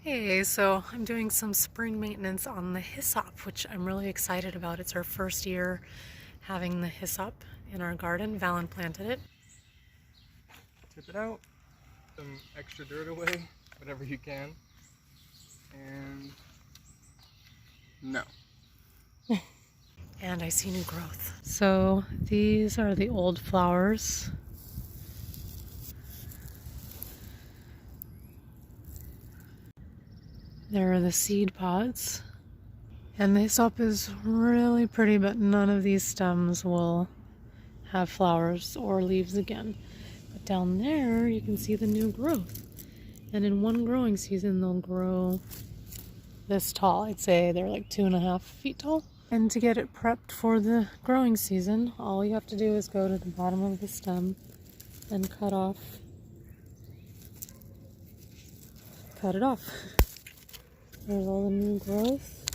Hey, so I'm doing some spring maintenance on the hyssop, which I'm really excited about. It's our first year having the hyssop in our garden. Valen planted it. Tip it out, some extra dirt away, whatever you can, and no. And I see new growth. So these are the old flowers. There are the seed pods. And the hyssop is really pretty, but none of these stems will have flowers or leaves again. But down there, you can see the new growth. And in one growing season, they'll grow this tall. I'd say they're like 2.5 feet tall. And to get it prepped for the growing season, all you have to do is go to the bottom of the stem and cut it off. There's all the new growth.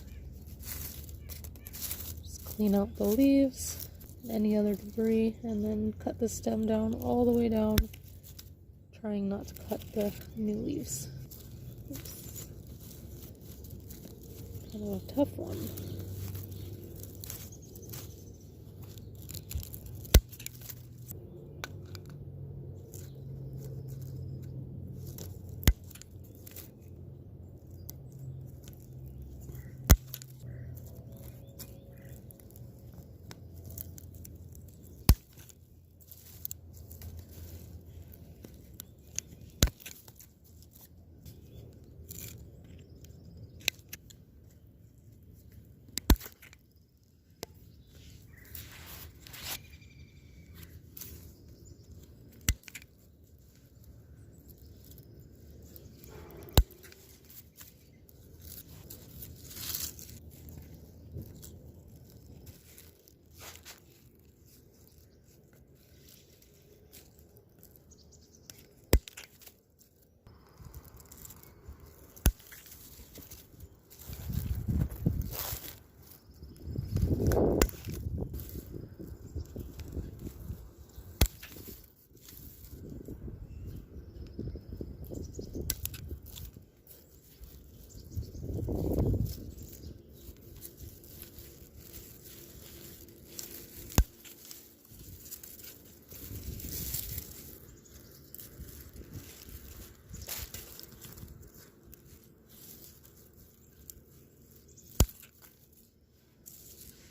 Just clean out the leaves, any other debris, and then cut the stem down all the way down, trying not to cut the new leaves. Oops. Kind of a tough one.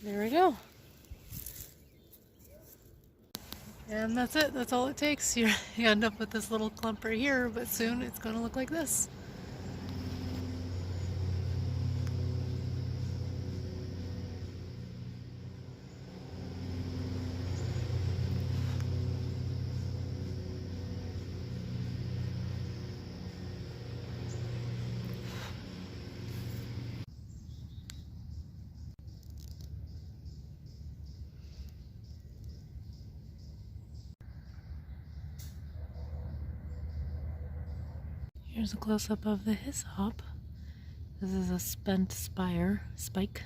There we go. And that's it. That's all it takes. You end up with this little clump right here, but soon it's going to look like this. Here's a close-up of the hyssop. This is a spent flower spike.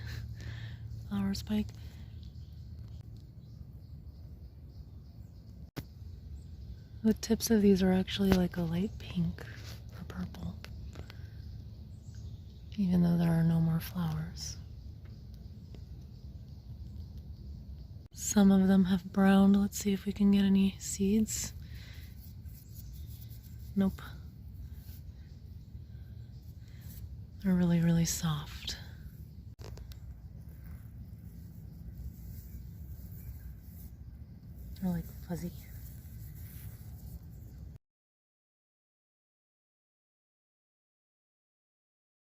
The tips of these are actually like a light pink or purple, even though there are no more flowers. Some of them have browned. Let's see if we can get any seeds. Nope. They're really, really soft. They're like fuzzy.